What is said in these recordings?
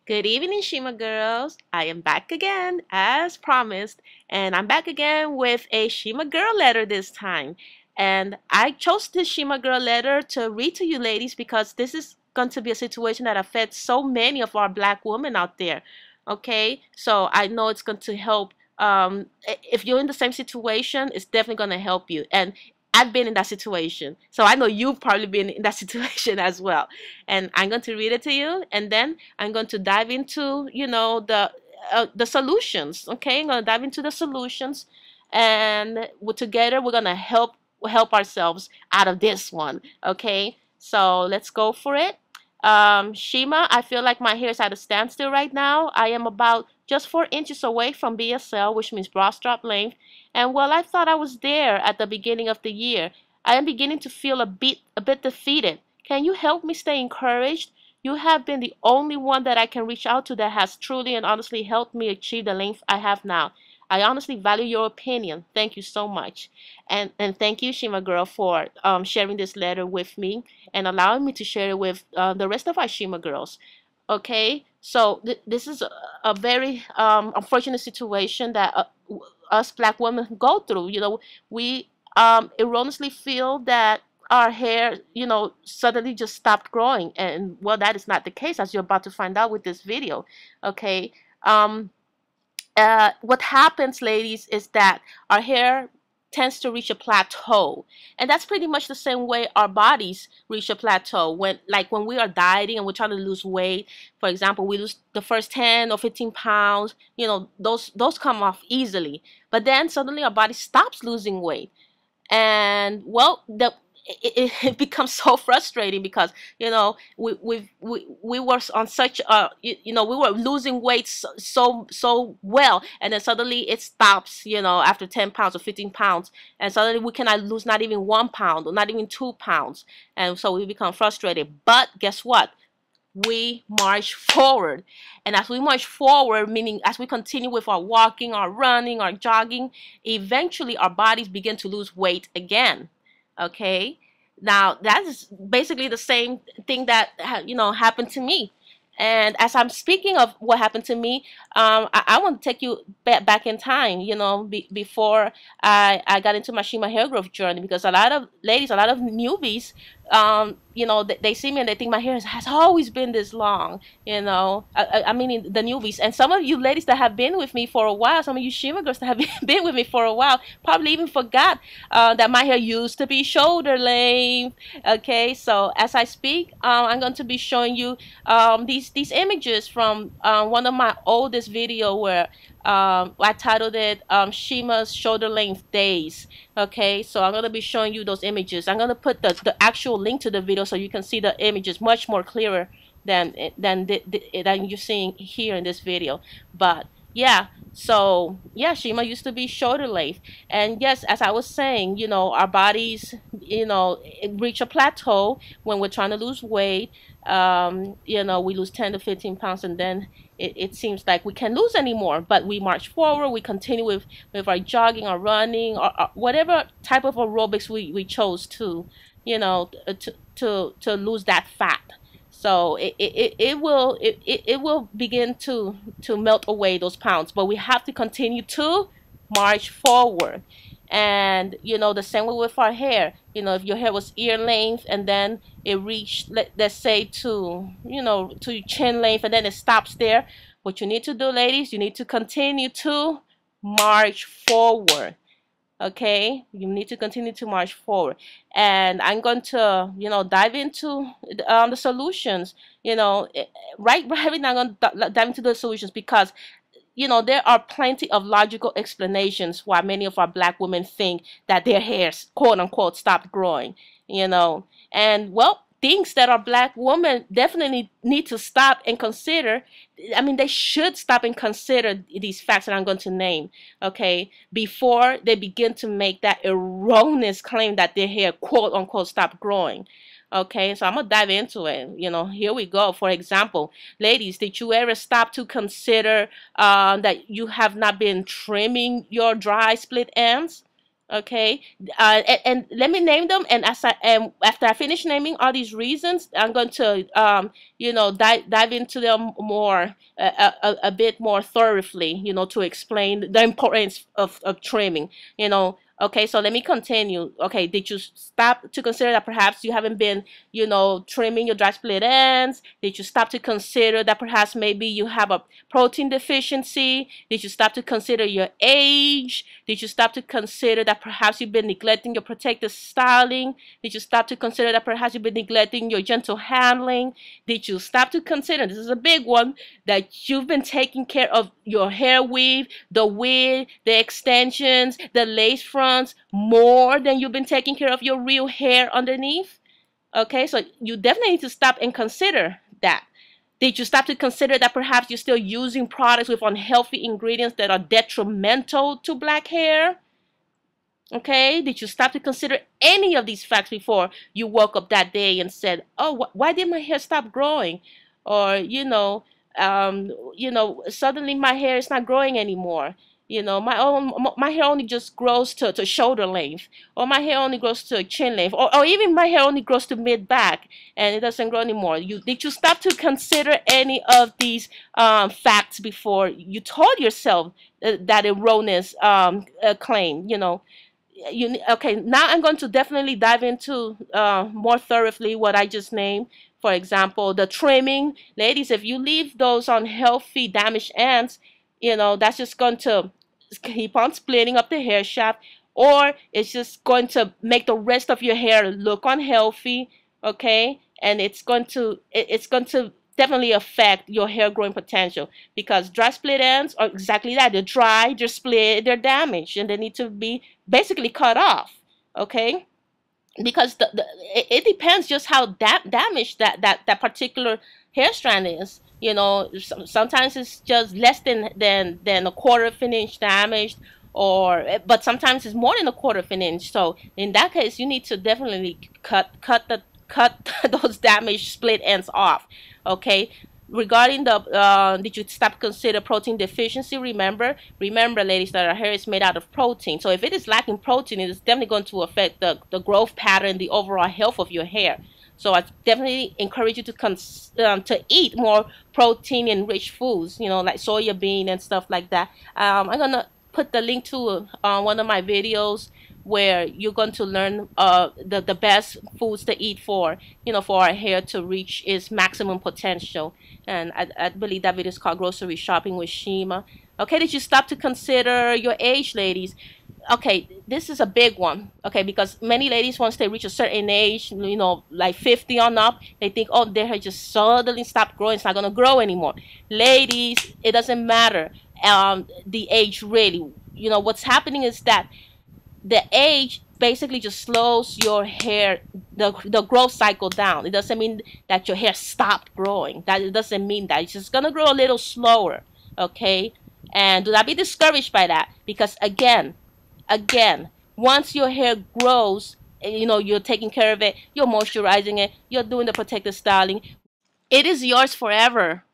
Good evening, Shima girls. I am back again, as promised, and I'm back again with a Shima girl letter this time. And I chose this Shima girl letter to read to you ladies because this is going to be a situation that affects so many of our black women out there. Okay, so I know it's going to help. If you're in the same situation, it's definitely going to help you. And I've been in that situation, so I know you've probably been in that situation as well. And I'm going to read it to you, and then I'm going to dive into, the solutions. Okay, I'm going to dive into the solutions, and together we're going to help ourselves out of this one. Okay, so let's go for it. Shima, I feel like my hair is at a standstill right now. I am about just 4 inches away from BSL, which means broad strap length. And while I thought I was there at the beginning of the year, I am beginning to feel a bit defeated. Can you help me stay encouraged? You have been the only one that I can reach out to that has truly and honestly helped me achieve the length I have now. I honestly value your opinion. Thank you so much. And thank you, Shima girl, for sharing this letter with me and allowing me to share it with the rest of our Shima girls. Okay, so this is a very unfortunate situation that us black women go through. We erroneously feel that our hair, suddenly just stopped growing. And well, that is not the case, as you're about to find out with this video. Okay. Um, what happens, ladies, is that our hair tends to reach a plateau, and that's pretty much the same way our bodies reach a plateau when we are dieting and we're trying to lose weight. For example, we lose the first 10 or 15 pounds, those come off easily, but then suddenly our body stops losing weight. And well, it becomes so frustrating because we were on such we were losing weight so well, and then suddenly it stops, after 10 pounds or 15 pounds, and suddenly we cannot lose not even 1 pound or not even 2 pounds, and so we become frustrated. But guess what? We march forward. And as we march forward, meaning as we continue with our walking, our running, our jogging, eventually our bodies begin to lose weight again. Okay? Now, that is basically the same thing that happened to me. And as I'm speaking of what happened to me, I want to take you back in time, before I got into my Shima hair growth journey, because a lot of ladies, a lot of newbies, they see me and they think my hair has always been this long. I mean, the newbies, and some of you ladies that have been with me for a while, some of you Shima girls that have been with me for a while, probably even forgot that my hair used to be shoulder length. Okay, so as I speak, I'm going to be showing you these images from one of my oldest video where I titled it Shima's Shoulder Length Days. Okay, so I'm going to be showing you those images. I'm going to put the actual link to the video so you can see the images much more clearer than you're seeing here in this video. But yeah, so yeah, Shima used to be shoulder length. And yes, as I was saying, our bodies, reach a plateau when we're trying to lose weight. We lose 10 to 15 pounds, and then it seems like we can't lose anymore. But we march forward, we continue with our jogging or running or whatever type of aerobics we chose to, to lose that fat. So it will begin to melt away those pounds, but we have to continue to march forward. And the same way with our hair. If your hair was ear length and then it reached, let's say, to chin length, and then it stops there, what you need to do, ladies, you need to continue to march forward. Okay, you need to continue to march forward. And I'm going to dive into the solutions. Right now I'm going to dive into the solutions, because there are plenty of logical explanations why many of our black women think that their hairs, quote unquote, stopped growing. And well, things that our black women definitely need to stop and consider. I mean, they should stop and consider these facts that I'm going to name, okay, before they begin to make that erroneous claim that their hair, quote unquote, stopped growing. Okay, so I'm gonna dive into it. Here we go. For example, ladies, did you ever stop to consider that you have not been trimming your dry split ends? Okay, and let me name them. And after I finish naming all these reasons, I'm going to dive into them more a bit more thoroughly. To explain the importance of trimming. Okay, so let me continue. Okay, did you stop to consider that perhaps you haven't been, trimming your dry split ends? Did you stop to consider that perhaps maybe you have a protein deficiency? Did you stop to consider your age? Did you stop to consider that perhaps you've been neglecting your protective styling? Did you stop to consider that perhaps you've been neglecting your gentle handling? Did you stop to consider, this is a big one, that you've been taking care of your hair weave, the wig, the extensions, the lace fronts more than you've been taking care of your real hair underneath? Okay, so you definitely need to stop and consider that. Did you stop to consider that perhaps you're still using products with unhealthy ingredients that are detrimental to black hair? Okay, did you stop to consider any of these facts before you woke up that day and said, "Oh, why did my hair stop growing?" Or suddenly my hair is not growing anymore. My hair only just grows to shoulder length, or my hair only grows to chin length, or even my hair only grows to mid back, and it doesn't grow anymore. Did you stop to consider any of these facts before you told yourself that erroneous claim? Okay, now I'm going to definitely dive into more thoroughly what I just named. For example, the trimming. Ladies, if you leave those unhealthy, damaged ends, that's just going to keep on splitting up the hair shaft, or it's just going to make the rest of your hair look unhealthy, okay? And it's going to definitely affect your hair growing potential, because dry split ends are exactly that. They're dry, they're split, they're damaged, and they need to be basically cut off, okay? Because it depends just how damaged that particular hair strand is. Sometimes it's just less than a quarter of an inch damaged, but sometimes it's more than a quarter of an inch. So in that case, you need to definitely cut those damaged split ends off. Okay. Regarding did you stop consider protein deficiency? Remember, ladies, that our hair is made out of protein. So if it is lacking protein, it is definitely going to affect the growth pattern, the overall health of your hair. So I definitely encourage you to eat more protein enriched foods, like soya bean and stuff like that. I'm gonna put the link to one of my videos where you're going to learn the best foods to eat for our hair to reach its maximum potential. And I believe that video is called Grocery Shopping with Shima. Okay, did you stop to consider your age, ladies? Okay, this is a big one. Okay, because many ladies, once they reach a certain age, like 50 on up, they think, oh, their hair just suddenly stopped growing. It's not going to grow anymore. Ladies, it doesn't matter the age, really. What's happening is that the age basically just slows your hair, the growth cycle down. It doesn't mean that your hair stopped growing. That it doesn't mean that. It's just gonna grow a little slower. Okay? And do not be discouraged by that, because again, once your hair grows, you're taking care of it, you're moisturizing it, you're doing the protective styling, it is yours forever,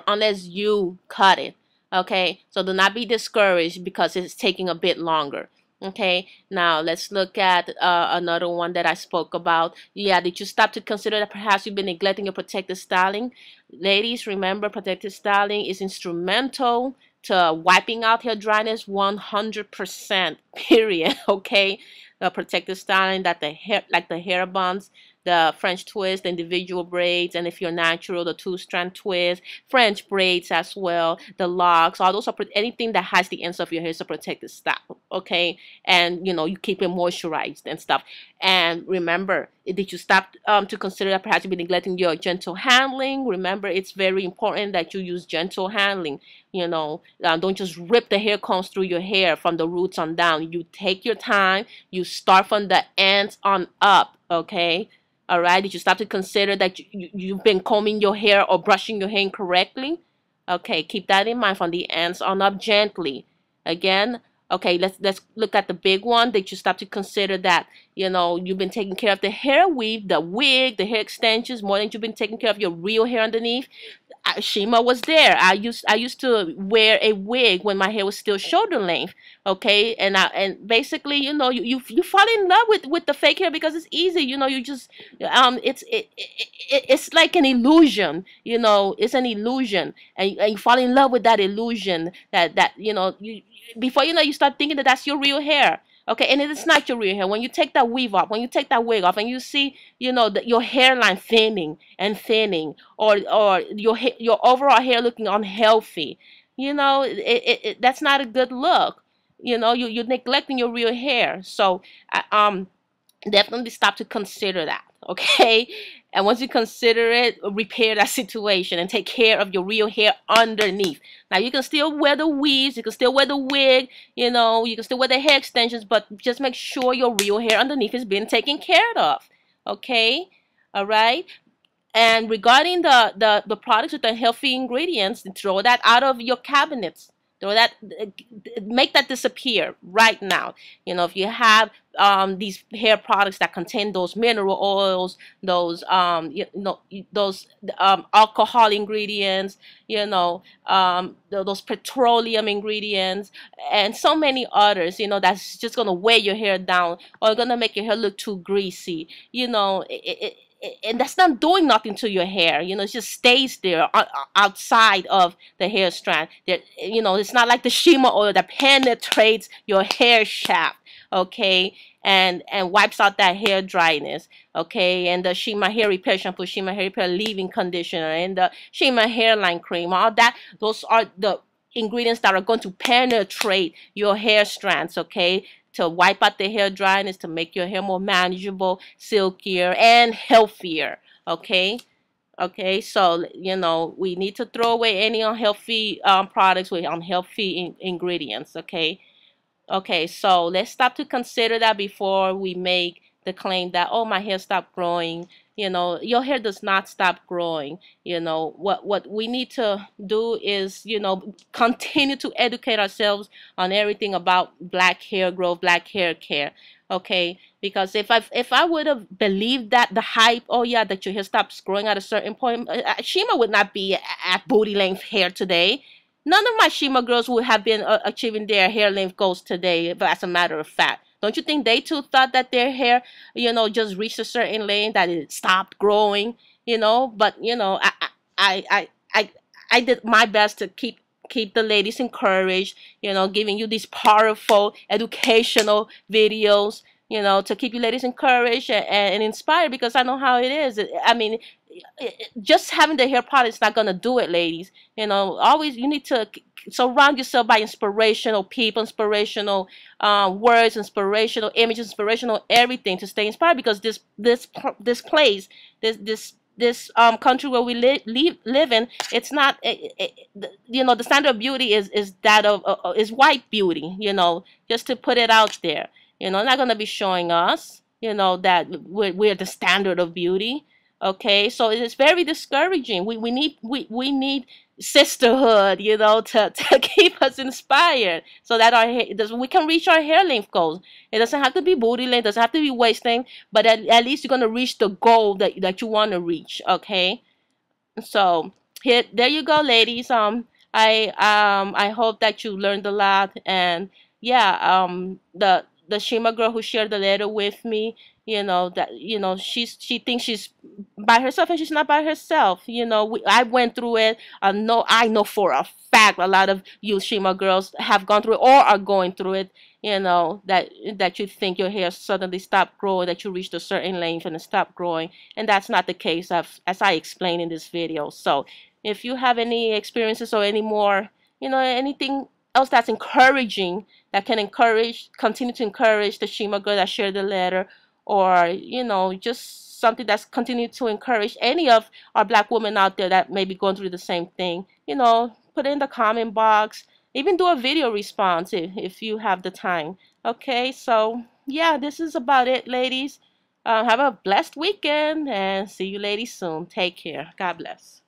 unless you cut it. Okay, so do not be discouraged because it's taking a bit longer. Okay, now let's look at another one that I spoke about. Yeah, did you stop to consider that perhaps you've been neglecting your protective styling? Ladies, remember, protective styling is instrumental to wiping out hair dryness 100%, period. Okay, the protective styling, that the hair, like the hair buns, the French twist, the individual braids, and if you're natural, the two-strand twist, French braids as well, the locks, all those are anything that has the ends of your hair is a protective style, okay? And you keep it moisturized and stuff. And remember, did you stop to consider that perhaps you've been neglecting your gentle handling? Remember, it's very important that you use gentle handling. Don't just rip the hair combs through your hair from the roots on down. You take your time. You start from the ends on up, okay? All right. Did you stop to consider that you've been combing your hair or brushing your hair incorrectly? Okay, keep that in mind, from the ends on up gently. Again, okay, let's look at the big one. Did you stop to consider that you've been taking care of the hair weave, the wig, the hair extensions more than you've been taking care of your real hair underneath? Shima was there. I used to wear a wig when my hair was still shoulder length. Okay, and basically, you fall in love with the fake hair because it's easy. You just it's like an illusion. It's an illusion, and you fall in love with that illusion. That you before you know, you start thinking that that's your real hair. Okay, and it is not your real hair. When you take that weave off, when you take that wig off, and you see, your hairline thinning and thinning, or your overall hair looking unhealthy, that's not a good look. You're neglecting your real hair. So, definitely stop to consider that. Okay, and once you consider it, repair that situation and take care of your real hair underneath. Now, you can still wear the weaves, you can still wear the wig, you can still wear the hair extensions, but just make sure your real hair underneath is being taken care of. Okay, all right. And regarding the products with the healthy ingredients, throw that out of your cabinets. Throw that, make that disappear right now. If you have these hair products that contain those mineral oils, those alcohol ingredients, those petroleum ingredients, and so many others, that's just gonna weigh your hair down or gonna make your hair look too greasy. And that's not doing nothing to your hair. It just stays there outside of the hair strand. It's not like the Shima oil that penetrates your hair shaft, okay, and wipes out that hair dryness, okay, and the Shima hair repair shampoo, Shima hair repair leave-in conditioner, and the Shima hairline cream, all that. Those are the ingredients that are going to penetrate your hair strands, okay, to wipe out the hair dryness, to make your hair more manageable, silkier, and healthier. Okay. Okay, so we need to throw away any unhealthy products with unhealthy ingredients. Okay. Okay, so let's stop to consider that before we make the claim that, oh, my hair stopped growing. Your hair does not stop growing. What we need to do is, continue to educate ourselves on everything about black hair growth, black hair care. Okay, because if I would have believed that the hype, oh yeah, that your hair stops growing at a certain point, Shima would not be at booty length hair today. None of my Shima girls would have been achieving their hair length goals today, but as a matter of fact. Don't you think they too thought that their hair, just reached a certain length, that it stopped growing, But, I did my best to keep the ladies encouraged, giving you these powerful educational videos, to keep you ladies encouraged and inspired, because I know how it is. I mean, just having the hair product is not going to do it, ladies. Always you need to surround yourself by inspirational people, inspirational words, inspirational images, inspirational everything to stay inspired, because this place, this country where we live in, it's not the standard of beauty is that of is white beauty, just to put it out there. Not going to be showing us that we're the standard of beauty. Okay, so it is very discouraging. We need sisterhood, to keep us inspired, so that we can reach our hair length goals. It doesn't have to be booty length, doesn't have to be waist length, but at least you're gonna reach the goal that you want to reach. Okay, so there you go, ladies. I hope that you learned a lot, and yeah, the Shima girl who shared the letter with me, that she thinks she's by herself, and she's not by herself. I went through it. I know for a fact a lot of you Shima girls have gone through it or are going through it. That you think your hair suddenly stopped growing, that you reached a certain length and it stopped growing, and that's not the case, as I explained in this video. So if you have any experiences or any more, anything else that's encouraging, that can continue to encourage the Shima girl that shared the letter, or just something that's continued to encourage any of our black women out there that may be going through the same thing, put it in the comment box. Even do a video response if you have the time. Okay, so yeah, this is about it, ladies. Have a blessed weekend, and see you ladies soon. Take care. God bless.